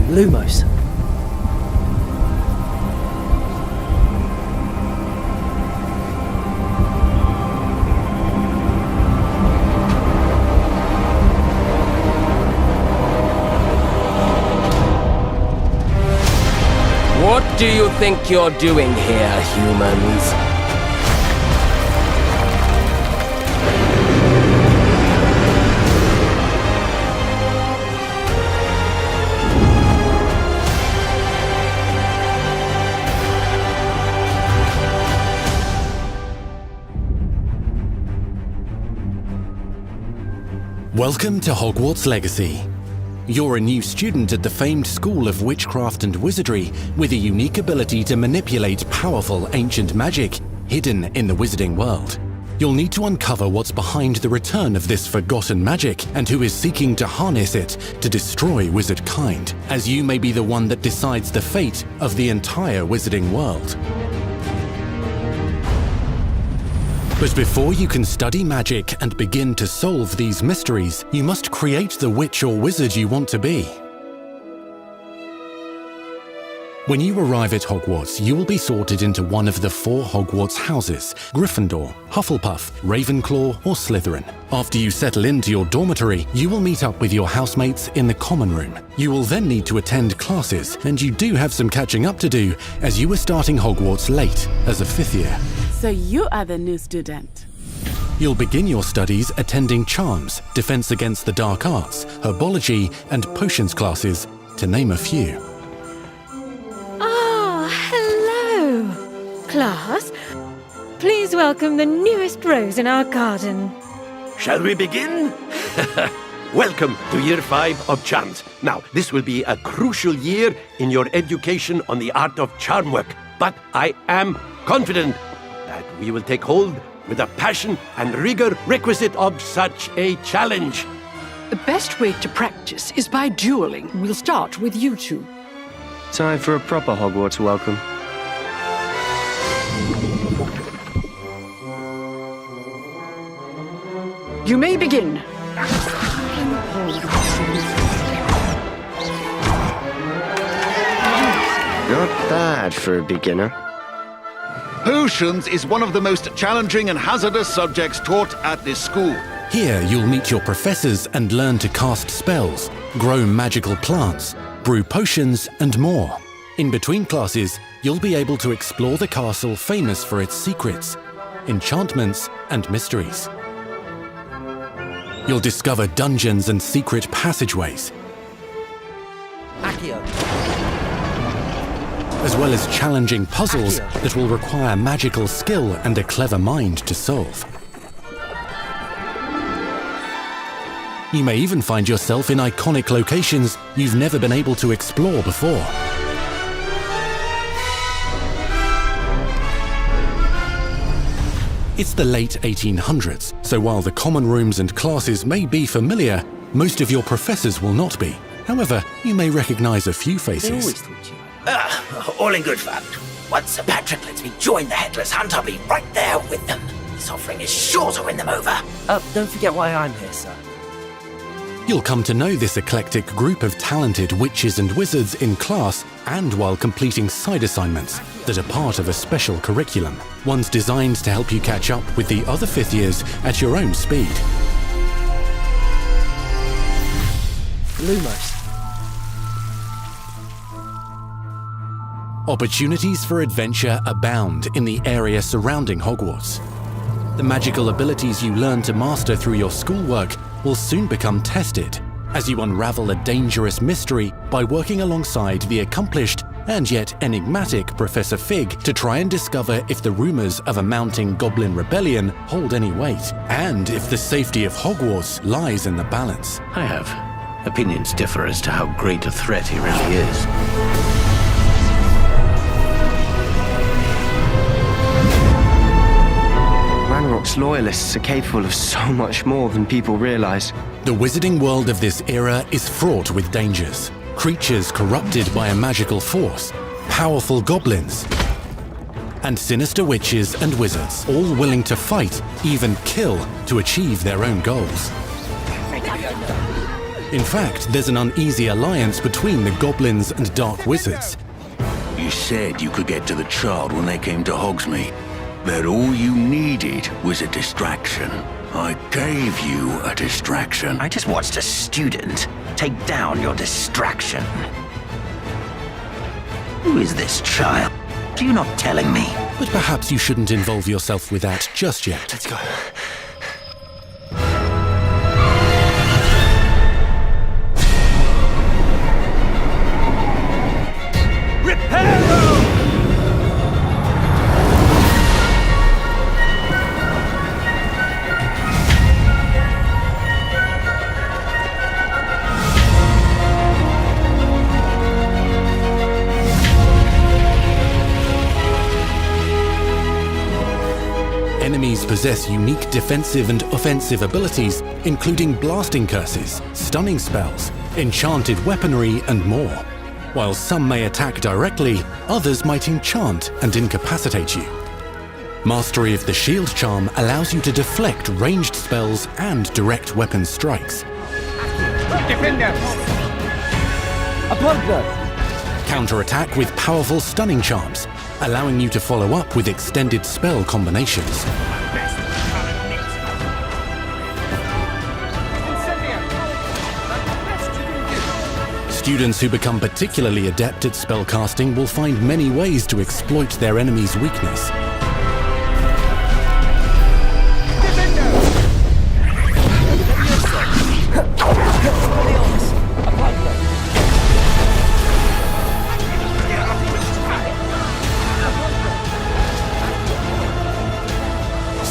Lumos. What do you think you're doing here, humans? Welcome to Hogwarts Legacy. You're a new student at the famed School of Witchcraft and Wizardry with a unique ability to manipulate powerful ancient magic hidden in the wizarding world. You'll need to uncover what's behind the return of this forgotten magic and who is seeking to harness it to destroy wizard kind, as you may be the one that decides the fate of the entire wizarding world. But before you can study magic and begin to solve these mysteries, you must create the witch or wizard you want to be. When you arrive at Hogwarts, you will be sorted into one of the 4 Hogwarts houses: Gryffindor, Hufflepuff, Ravenclaw, or Slytherin. After you settle into your dormitory, you will meet up with your housemates in the common room. You will then need to attend classes, and you do have some catching up to do, as you are starting Hogwarts late as a 5th year. So you are the new student. You'll begin your studies attending Charms, Defense Against the Dark Arts, Herbology, and Potions classes, to name a few. Hello, class. Please welcome the newest rose in our garden. Shall we begin? Welcome to Year 5 of Charms. Now, this will be a crucial year in your education on the art of charm work, but I am confident that we will take hold with the passion and rigor requisite of such a challenge. The best way to practice is by dueling. We'll start with you two. Time for a proper Hogwarts welcome. You may begin. Not bad for a beginner. Potions is one of the most challenging and hazardous subjects taught at this school. Here you'll meet your professors and learn to cast spells, grow magical plants, brew potions, and more. In between classes, you'll be able to explore the castle famous for its secrets, enchantments, and mysteries. You'll discover dungeons and secret passageways, as well as challenging puzzles that will require magical skill and a clever mind to solve. You may even find yourself in iconic locations you've never been able to explore before. It's the late 1800s, so while the common rooms and classes may be familiar, most of your professors will not be. However, you may recognize a few faces. All in good fun. Once Sir Patrick lets me join the Headless Hunt, I'll be right there with them. This offering is sure to win them over. Don't forget why I'm here, sir. You'll come to know this eclectic group of talented witches and wizards in class and while completing side assignments that are part of a special curriculum, ones designed to help you catch up with the other 5th years at your own speed. Lumos. Opportunities for adventure abound in the area surrounding Hogwarts. The magical abilities you learn to master through your schoolwork will soon become tested as you unravel a dangerous mystery by working alongside the accomplished and yet enigmatic Professor Fig to try and discover if the rumors of a mounting goblin rebellion hold any weight, and if the safety of Hogwarts lies in the balance. I have. Opinions differ as to how great a threat he really is. Ranrock's loyalists are capable of so much more than people realize. The wizarding world of this era is fraught with dangers. Creatures corrupted by a magical force, powerful goblins, and sinister witches and wizards, all willing to fight, even kill, to achieve their own goals. In fact, there's an uneasy alliance between the goblins and dark wizards. You said you could get to the child when they came to Hogsmeade. That all you needed was a distraction. I gave you a distraction. I just watched a student take down your distraction. Who is this child? Are you not telling me? But perhaps you shouldn't involve yourself with that just yet. Let's go. Enemies possess unique defensive and offensive abilities, including blasting curses, stunning spells, enchanted weaponry, and more. While some may attack directly, others might enchant and incapacitate you. Mastery of the shield charm allows you to deflect ranged spells and direct weapon strikes. Defender! Apollo! Counterattack with powerful stunning charms, allowing you to follow up with extended spell combinations. Students who become particularly adept at spellcasting will find many ways to exploit their enemy's weakness.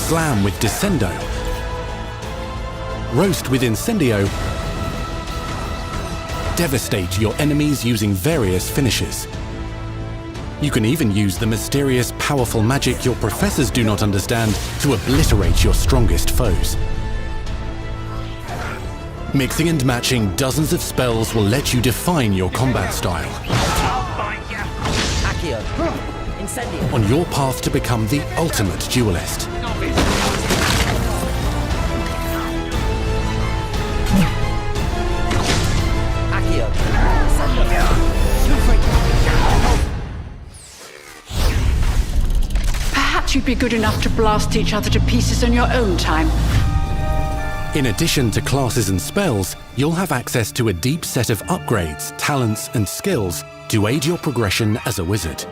Slam with Descendo, Roast with Incendio, devastate your enemies using various finishes. You can even use the mysterious, powerful magic your professors do not understand to obliterate your strongest foes. Mixing and matching dozens of spells will let you define your combat style. Accio. Incendio. On your path to become the ultimate duelist. Accio. Perhaps you'd be good enough to blast each other to pieces on your own time. In addition to classes and spells, you'll have access to a deep set of upgrades, talents, and skills to aid your progression as a wizard.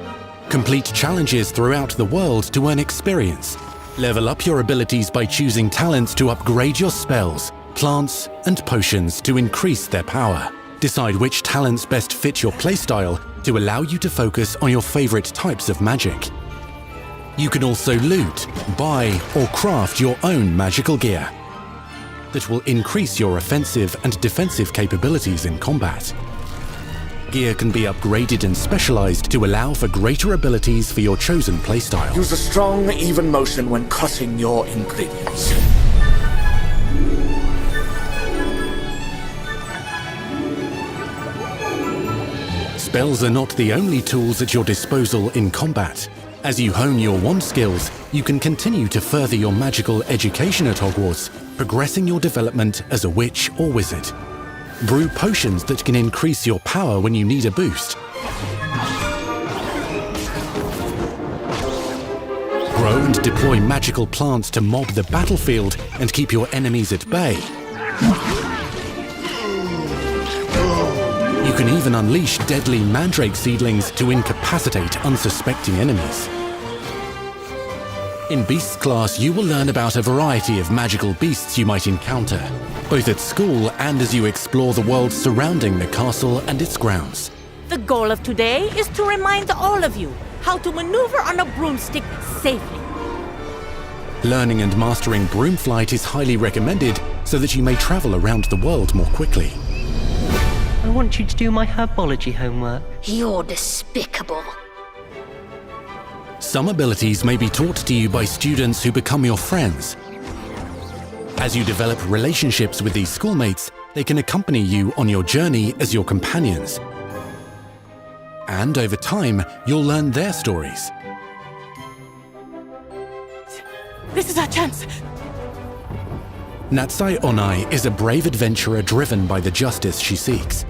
Complete challenges throughout the world to earn experience. Level up your abilities by choosing talents to upgrade your spells, plants, and potions to increase their power. Decide which talents best fit your playstyle to allow you to focus on your favorite types of magic. You can also loot, buy, or craft your own magical gear that will increase your offensive and defensive capabilities in combat. Gear can be upgraded and specialized to allow for greater abilities for your chosen playstyle. Use a strong, even motion when cutting your ingredients. Spells are not the only tools at your disposal in combat. As you hone your wand skills, you can continue to further your magical education at Hogwarts, progressing your development as a witch or wizard. Brew potions that can increase your power when you need a boost. Grow and deploy magical plants to mob the battlefield and keep your enemies at bay. You can even unleash deadly mandrake seedlings to incapacitate unsuspecting enemies. In Beasts class, you will learn about a variety of magical beasts you might encounter, both at school and as you explore the world surrounding the castle and its grounds. The goal of today is to remind all of you how to maneuver on a broomstick safely. Learning and mastering broom flight is highly recommended so that you may travel around the world more quickly. I want you to do my herbology homework. You're despicable. Some abilities may be taught to you by students who become your friends. As you develop relationships with these schoolmates, they can accompany you on your journey as your companions. And over time, you'll learn their stories. This is our chance. Natsai Onai is a brave adventurer driven by the justice she seeks.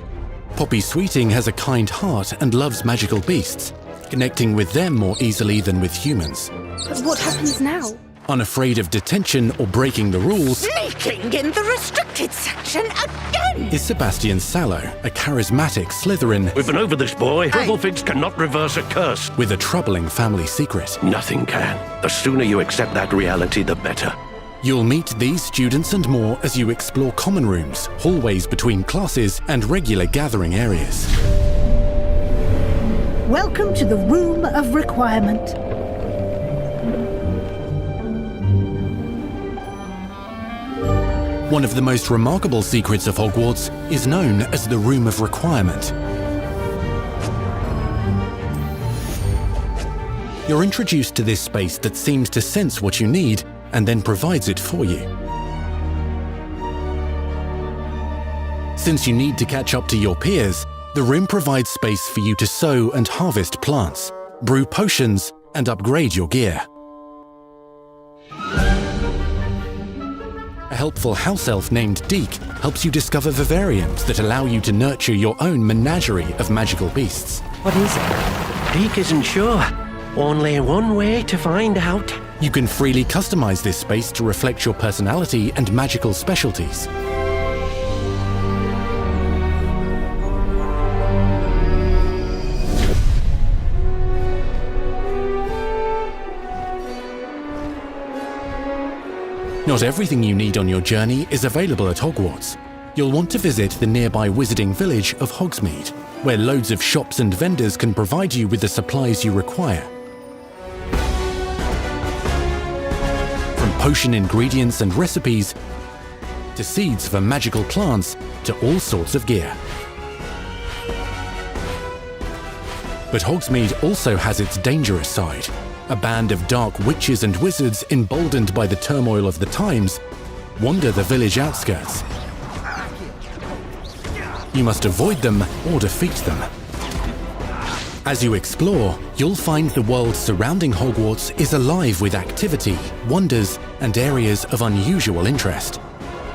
Poppy Sweeting has a kind heart and loves magical beasts, connecting with them more easily than with humans. But what happens now? Unafraid of detention or breaking the rules, Sneaking in the restricted section again! is Sebastian Sallow, a charismatic Slytherin We've been over this, boy. Figs cannot reverse a curse. with a troubling family secret. Nothing can. The sooner you accept that reality, the better. You'll meet these students and more as you explore common rooms, hallways between classes, and regular gathering areas. Welcome to the Room of Requirement. One of the most remarkable secrets of Hogwarts is known as the Room of Requirement. You're introduced to this space that seems to sense what you need and then provides it for you. Since you need to catch up to your peers, the room provides space for you to sow and harvest plants, brew potions, and upgrade your gear. A helpful house elf named Deke helps you discover vivariums that allow you to nurture your own menagerie of magical beasts. What is it? Deke isn't sure. Only one way to find out. You can freely customize this space to reflect your personality and magical specialties. Not everything you need on your journey is available at Hogwarts. You'll want to visit the nearby wizarding village of Hogsmeade, where loads of shops and vendors can provide you with the supplies you require. From potion ingredients and recipes, to seeds for magical plants, to all sorts of gear. But Hogsmeade also has its dangerous side. A band of dark witches and wizards, emboldened by the turmoil of the times, wander the village outskirts. You must avoid them or defeat them. As you explore, you'll find the world surrounding Hogwarts is alive with activity, wonders, and areas of unusual interest.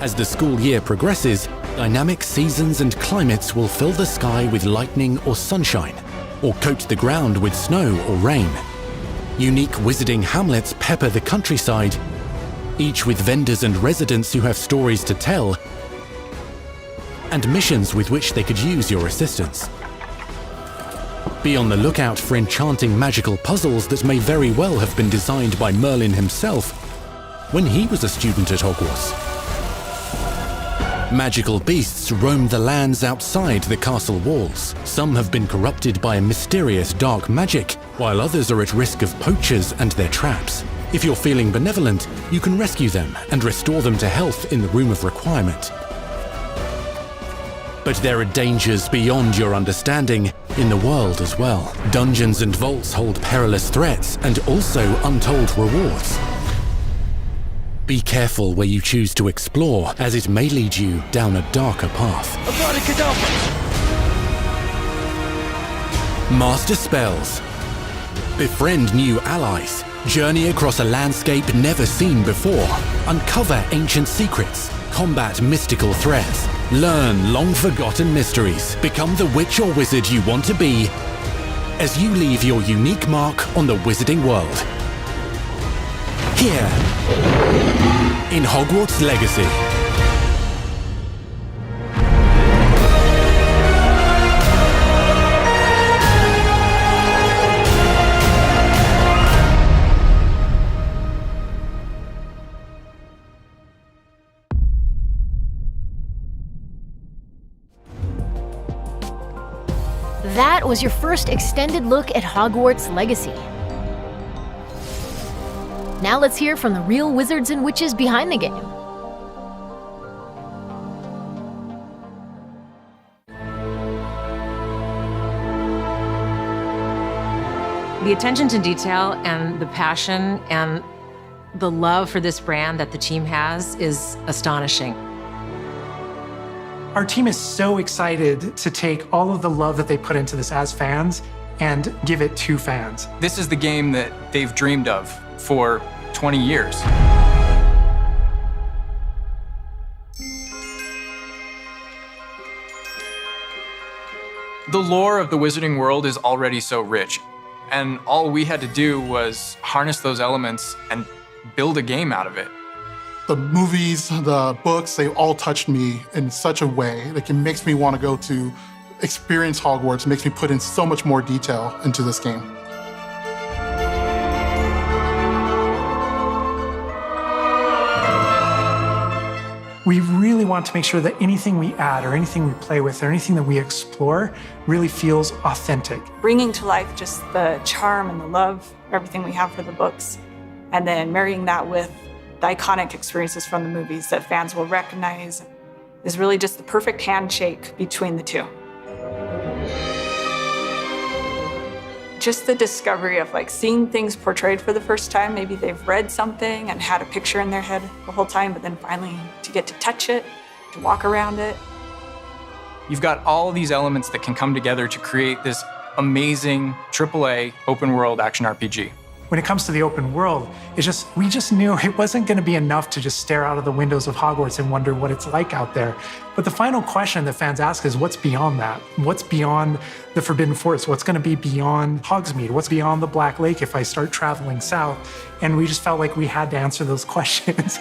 As the school year progresses, dynamic seasons and climates will fill the sky with lightning or sunshine, or coat the ground with snow or rain. Unique wizarding hamlets pepper the countryside, each with vendors and residents who have stories to tell, and missions with which they could use your assistance. Be on the lookout for enchanting magical puzzles that may very well have been designed by Merlin himself when he was a student at Hogwarts. Magical beasts roam the lands outside the castle walls. Some have been corrupted by a mysterious dark magic, while others are at risk of poachers and their traps. If you're feeling benevolent, you can rescue them and restore them to health in the Room of Requirement. But there are dangers beyond your understanding in the world as well. Dungeons and vaults hold perilous threats and also untold rewards. Be careful where you choose to explore, as it may lead you down a darker path. Master spells. Befriend new allies. Journey across a landscape never seen before. Uncover ancient secrets. Combat mystical threats. Learn long-forgotten mysteries. Become the witch or wizard you want to be as you leave your unique mark on the wizarding world. Here, in Hogwarts Legacy. That was your first extended look at Hogwarts Legacy. Now let's hear from the real wizards and witches behind the game. The attention to detail and the passion and the love for this brand that the team has is astonishing. Our team is so excited to take all of the love that they put into this as fans and give it to fans. This is the game that they've dreamed of for 20 years. The lore of the Wizarding World is already so rich, and all we had to do was harness those elements and build a game out of it. The movies, the books, they all touched me in such a way. Like, it makes me want to go to experience Hogwarts. It makes me put in so much more detail into this game. We really want to make sure that anything we add or anything we play with or anything that we explore really feels authentic. Bringing to life just the charm and the love, everything we have for the books, and then marrying that with the iconic experiences from the movies that fans will recognize is really just the perfect handshake between the two. Just the discovery of like seeing things portrayed for the first time. Maybe they've read something and had a picture in their head the whole time, but then finally to get to touch it, to walk around it. You've got all these elements that can come together to create this amazing AAA open world action RPG. When it comes to the open world, we just knew it wasn't going to be enough to just stare out of the windows of Hogwarts and wonder what it's like out there. But the final question that fans ask is, what's beyond that? What's beyond the Forbidden Forest? What's going to be beyond Hogsmeade? What's beyond the Black Lake if I start traveling south? And we just felt like we had to answer those questions.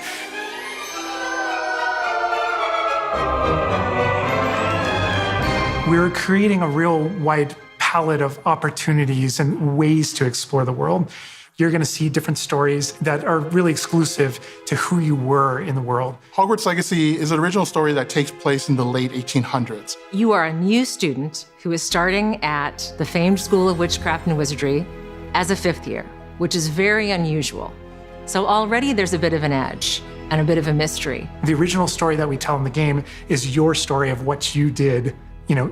We were creating a real wide palette of opportunities and ways to explore the world. You're going to see different stories that are really exclusive to who you were in the world. Hogwarts Legacy is an original story that takes place in the late 1800s. You are a new student who is starting at the famed School of Witchcraft and Wizardry as a 5th year, which is very unusual. So already there's a bit of an edge and a bit of a mystery. The original story that we tell in the game is your story of what you did,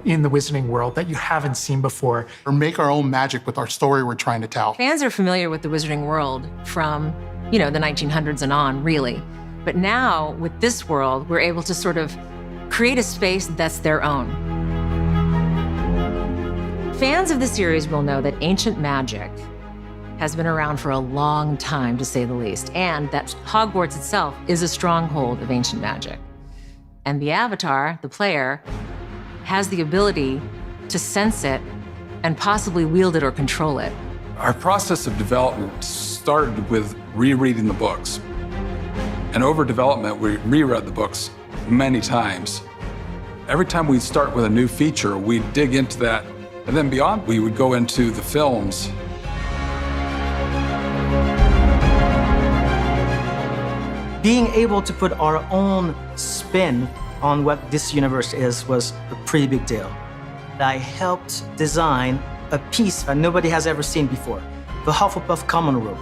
in the Wizarding World that you haven't seen before. Or make our own magic with our story we're trying to tell. Fans are familiar with the Wizarding World from, the 1900s and on, really. But now, with this world, we're able to sort of create a space that's their own. Fans of the series will know that ancient magic has been around for a long time, to say the least, and that Hogwarts itself is a stronghold of ancient magic. And the Avatar, the player, has the ability to sense it and possibly wield it or control it. Our process of development started with rereading the books. And over development, we reread the books many times. Every time we'd start with a new feature, we'd dig into that. And then beyond, we would go into the films. Being able to put our own spin on what this universe is was a pretty big deal. I helped design a piece that nobody has ever seen before, the Hufflepuff common room.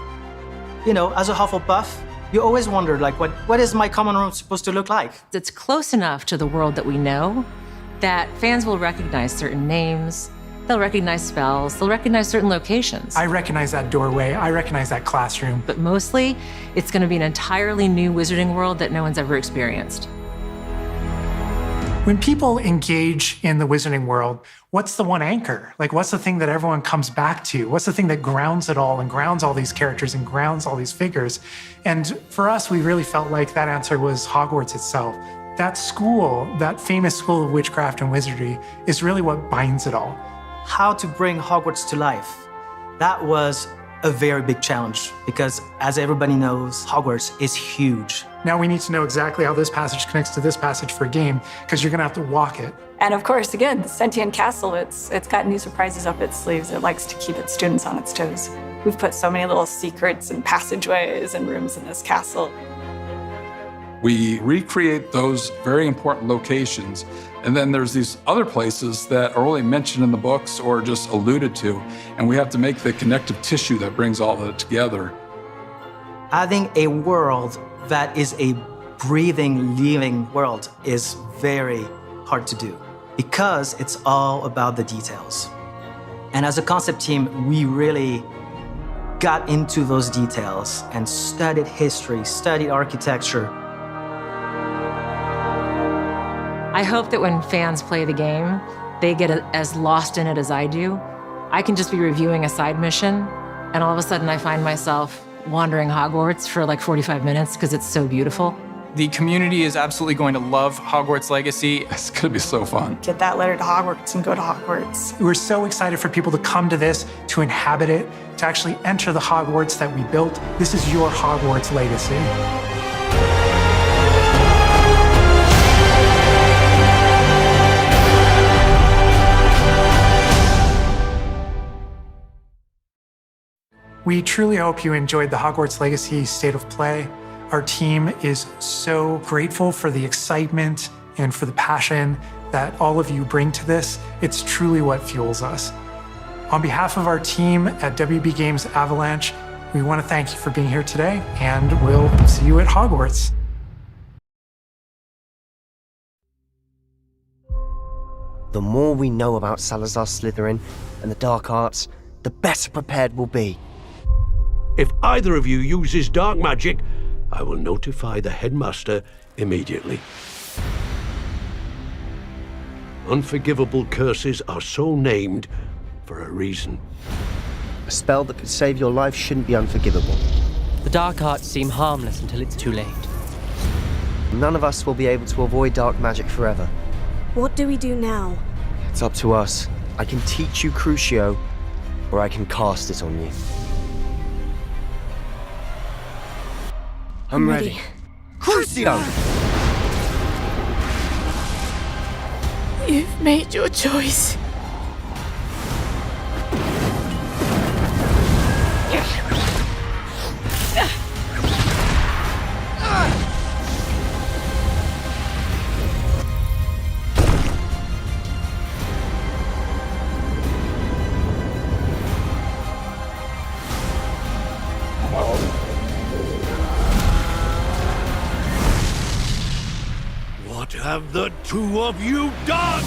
As a Hufflepuff, you always wondered, what is my common room supposed to look like? It's close enough to the world that we know that fans will recognize certain names, they'll recognize spells, they'll recognize certain locations. I recognize that doorway, I recognize that classroom. But mostly, it's going to be an entirely new Wizarding World that no one's ever experienced. When people engage in the Wizarding World, what's the one anchor? What's the thing that everyone comes back to? What's the thing that grounds it all and grounds all these characters and grounds all these figures? And for us, we really felt like that answer was Hogwarts itself. That school, that famous School of Witchcraft and Wizardry, is really what binds it all. How to bring Hogwarts to life. That was a very big challenge because, as everybody knows, Hogwarts is huge. Now we need to know exactly how this passage connects to this passage for a game, because you're going to have to walk it. And of course, again, the Sentient Castle, it's got new surprises up its sleeves. It likes to keep its students on its toes. We've put so many little secrets and passageways and rooms in this castle. We recreate those very important locations, and then there's these other places that are only mentioned in the books or just alluded to, and we have to make the connective tissue that brings all of it together. Having a world that is a breathing, living world is very hard to do because it's all about the details. And as a concept team, we really got into those details and studied history, studied architecture. I hope that when fans play the game, they get as lost in it as I do. I can just be reviewing a side mission, and all of a sudden I find myself wandering Hogwarts for like 45 minutes because it's so beautiful. The community is absolutely going to love Hogwarts Legacy. It's going to be so fun. Get that letter to Hogwarts and go to Hogwarts. We're so excited for people to come to this, to inhabit it, to actually enter the Hogwarts that we built. This is your Hogwarts legacy. We truly hope you enjoyed the Hogwarts Legacy State of Play. Our team is so grateful for the excitement and for the passion that all of you bring to this. It's truly what fuels us. On behalf of our team at WB Games Avalanche, we want to thank you for being here today, and we'll see you at Hogwarts. The more we know about Salazar Slytherin and the dark arts, the better prepared we'll be. If either of you uses dark magic, I will notify the headmaster immediately. Unforgivable curses are so named for a reason. A spell that could save your life shouldn't be unforgivable. The dark arts seem harmless until it's too late. None of us will be able to avoid dark magic forever. What do we do now? It's up to us. I can teach you Crucio, or I can cast it on you. I'm ready. Crucio! You've made your choice. What have the two of you done?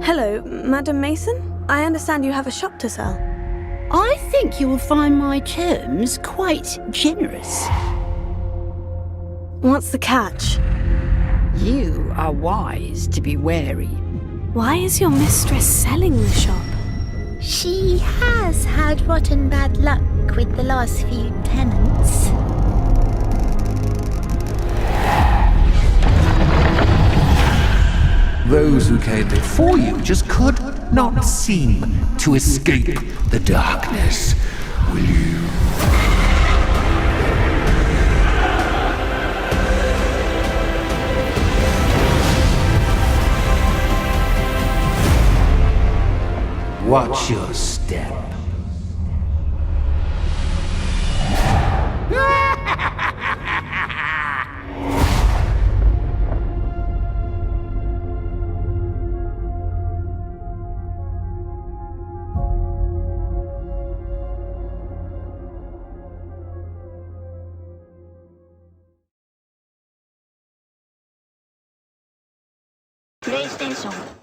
Hello, Madam Mason? I understand you have a shop to sell. I think you will find my terms quite generous. What's the catch? You are wise to be wary. Why is your mistress selling the shop? She has had rotten bad luck with the last few tenants. Those who came before you just could not seem to escape the darkness. Will you? Watch your step. PlayStation